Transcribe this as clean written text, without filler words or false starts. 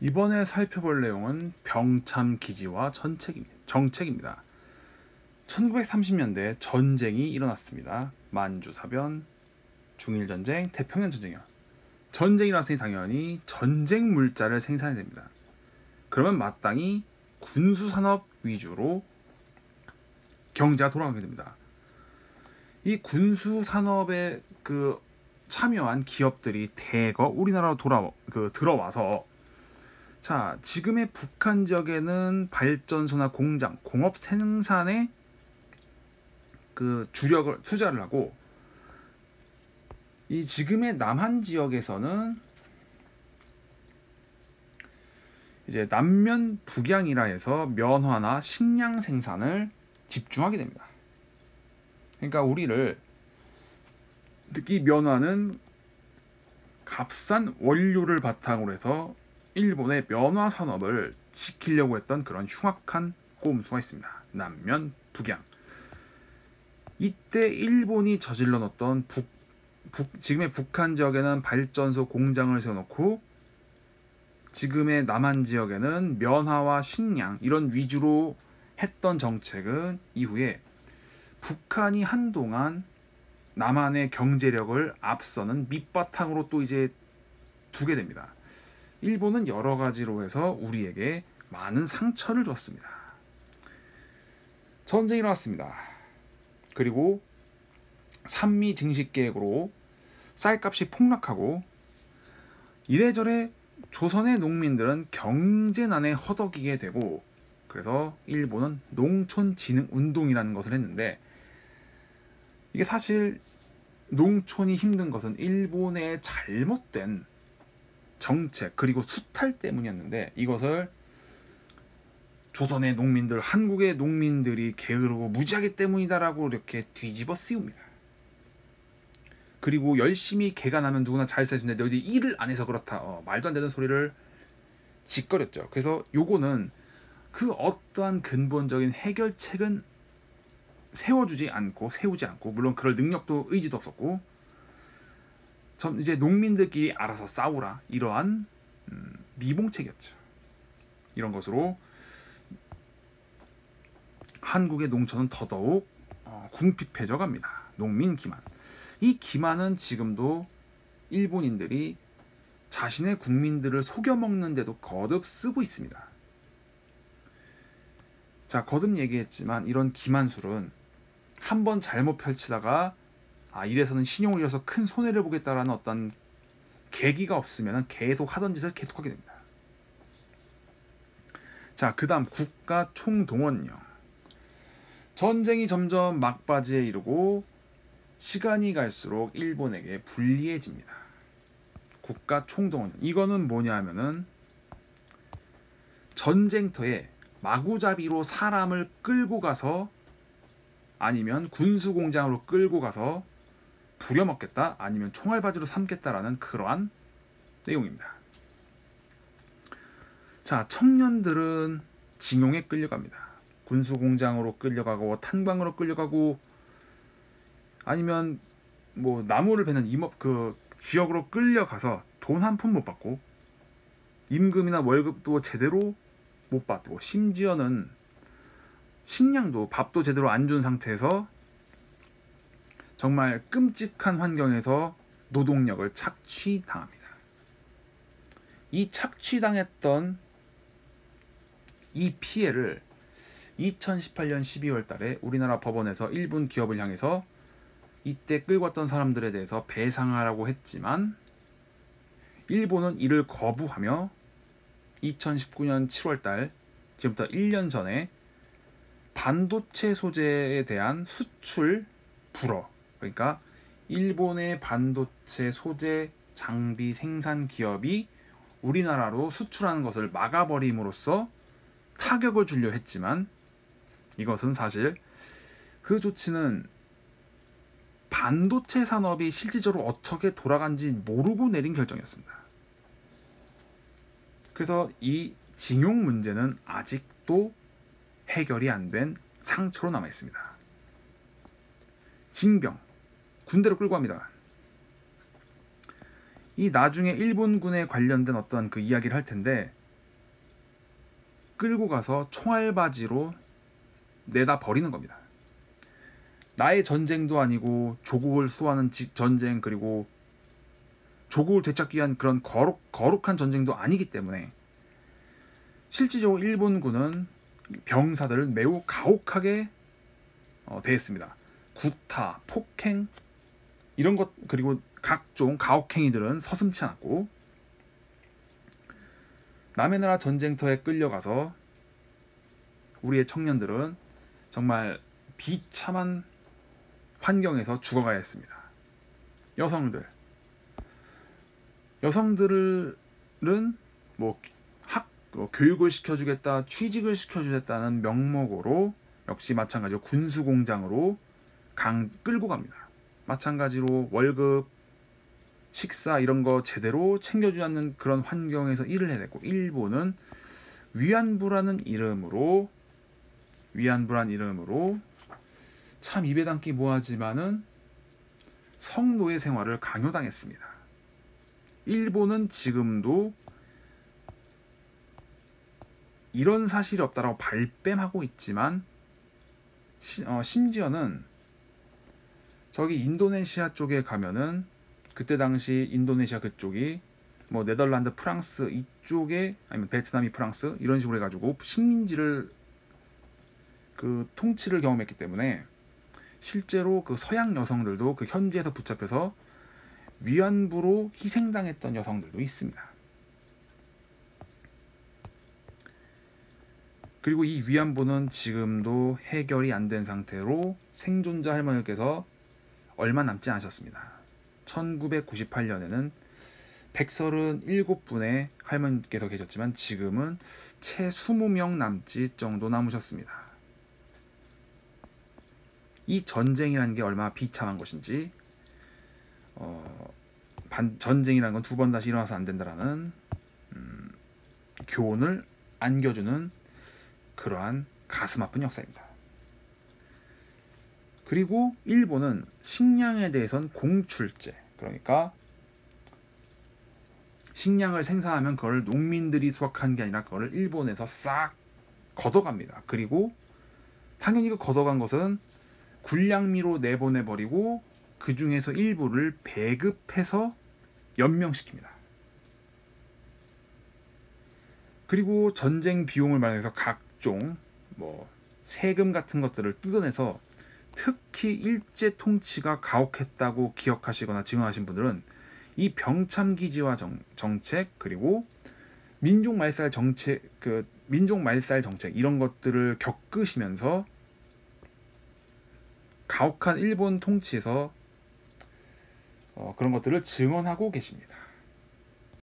이번에 살펴볼 내용은 병참 기지와 정책입니다. 1930년대 전쟁이 일어났습니다. 만주사변, 중일전쟁, 태평양전쟁이요. 전쟁이 일어났으니 당연히 전쟁 물자를 생산해야 됩니다. 그러면 마땅히 군수산업 위주로 경제가 돌아가게 됩니다. 이 군수산업에 참여한 기업들이 대거 우리나라로 들어와서, 자, 지금의 북한 지역에는 발전소나 공장, 공업 생산에 주력을 투자를 하고, 이 지금의 남한 지역에서는 이제 남면 북양이라 해서 면화나 식량 생산을 집중하게 됩니다. 그러니까 특히 면화는 값싼 원료를 바탕으로 해서 일본의 면화 산업을 지키려고 했던 그런 흉악한 꼼수가 있습니다. 남면 북양. 이때 일본이 저질러 놓던 지금의 북한 지역에는 발전소 공장을 세워놓고 지금의 남한 지역에는 면화와 식량 이런 위주로 했던 정책은 이후에 북한이 한동안 남한의 경제력을 앞서는 밑바탕으로 또 이제 두게 됩니다. 일본은 여러 가지로 해서 우리에게 많은 상처를 줬습니다. 전쟁이 일어났습니다. 그리고 산미 증식 계획으로 쌀값이 폭락하고, 이래저래 조선의 농민들은 경제난에 허덕이게 되고, 그래서 일본은 농촌진흥운동이라는 것을 했는데, 이게 사실 농촌이 힘든 것은 일본의 잘못된 정책 그리고 수탈 때문이었는데, 이것을 조선의 농민들, 한국의 농민들이 게으르고 무지하기 때문이다라고 이렇게 뒤집어 씌웁니다. 그리고 열심히 개간하면 누구나 잘 살 수 있는데 너희들이 일을 안 해서 그렇다, 말도 안 되는 소리를 짓거렸죠. 그래서 요거는 그 어떠한 근본적인 해결책은 세우지 않고, 물론 그럴 능력도 의지도 없었고, 이제 농민들끼리 알아서 싸우라, 이러한 미봉책이었죠. 이런 것으로 한국의 농촌은 더더욱 궁핍해져 갑니다. 농민 기만. 이 기만은 지금도 일본인들이 자신의 국민들을 속여먹는데도 거듭 쓰고 있습니다. 자, 거듭 얘기했지만 이런 기만술은 한번 잘못 펼치다가 이래서는 신용을 잃어서 큰 손해를 보겠다라는 어떤 계기가 없으면 계속 하던 짓을 계속하게 됩니다. 자, 그 다음 국가 총동원령. 전쟁이 점점 막바지에 이르고 시간이 갈수록 일본에게 불리해집니다. 국가 총동원령. 이거는 뭐냐 하면은 전쟁터에 마구잡이로 사람을 끌고 가서, 아니면 군수공장으로 끌고 가서 부려먹겠다, 아니면 총알바지로 삼겠다라는 그러한 내용입니다. 자, 청년들은 징용에 끌려갑니다. 군수공장으로 끌려가고, 탄광으로 끌려가고, 아니면 뭐 나무를 베는 지역으로 끌려가서 돈 한 푼 못 받고, 임금이나 월급도 제대로 못 받고, 심지어는 식량도, 밥도 제대로 안 준 상태에서 정말 끔찍한 환경에서 노동력을 착취당합니다. 이 착취당했던 이 피해를 2018년 12월 달에 우리나라 법원에서 일본 기업을 향해서 이때 끌고 왔던 사람들에 대해서 배상하라고 했지만, 일본은 이를 거부하며 2019년 7월 달, 지금부터 1년 전에 반도체 소재에 대한 수출 불허, 그러니까 일본의 반도체 소재 장비 생산 기업이 우리나라로 수출하는 것을 막아버림으로써 타격을 주려 했지만, 이것은 사실 그 조치는 반도체 산업이 실질적으로 어떻게 돌아간지 모르고 내린 결정이었습니다. 그래서 이 징용 문제는 아직도 해결이 안 된 상처로 남아 있습니다. 징병, 군대로 끌고 갑니다. 이 나중에 일본군에 관련된 어떤 그 이야기를 할 텐데, 끌고 가서 총알바지로 내다 버리는 겁니다. 나의 전쟁도 아니고 조국을 수호하는 전쟁, 그리고 조국을 되찾기 위한 그런 거룩한 전쟁도 아니기 때문에 실질적으로 일본군은 병사들을 매우 가혹하게 대했습니다. 구타, 폭행 이런 것, 그리고 각종 가혹행위들은 서슴지 않았고, 남의 나라 전쟁터에 끌려가서 우리의 청년들은 정말 비참한 환경에서 죽어가야 했습니다. 여성들은 뭐 교육을 시켜주겠다, 취직을 시켜주겠다는 명목으로 역시 마찬가지로 군수공장으로 끌고 갑니다. 마찬가지로 월급, 식사 이런 거 제대로 챙겨주지 않는 그런 환경에서 일을 해야 되고, 일본은 위안부라는 이름으로 참 입에 담기 뭐하지만은 성노예 생활을 강요당했습니다. 일본은 지금도 이런 사실이 없다라고 발뺌하고 있지만 심지어는 저기 인도네시아 쪽에 가면은 그때 당시 인도네시아 그쪽이 뭐 네덜란드, 프랑스 이쪽에, 아니면 베트남이 프랑스 이런 식으로 해가지고 식민지를 그 통치를 경험했기 때문에 실제로 그 서양 여성들도 그 현지에서 붙잡혀서 위안부로 희생당했던 여성들도 있습니다. 그리고 이 위안부는 지금도 해결이 안 된 상태로 생존자 할머니께서 얼마 남지 않으셨습니다. 1998년에는 137분의 할머니께서 계셨지만 지금은 채 20명 남짓 정도 남으셨습니다. 이 전쟁이라는 게 얼마나 비참한 것인지, 전쟁이라는 건 두 번 다시 일어나서 안 된다라는 교훈을 안겨주는 그러한 가슴 아픈 역사입니다. 그리고 일본은 식량에 대해선 공출제, 그러니까 식량을 생산하면 그걸 농민들이 수확한 게 아니라 그걸 일본에서 싹 걷어갑니다. 그리고 당연히 그 걷어간 것은 군량미로 내보내버리고 그 중에서 일부를 배급해서 연명시킵니다. 그리고 전쟁 비용을 마련해서 각종 뭐 세금 같은 것들을 뜯어내서, 특히 일제 통치가 가혹했다고 기억하시거나 증언하신 분들은 이 병참기지화 정책, 그리고 민족 말살 정책 이런 것들을 겪으시면서 가혹한 일본 통치에서 그런 것들을 증언하고 계십니다.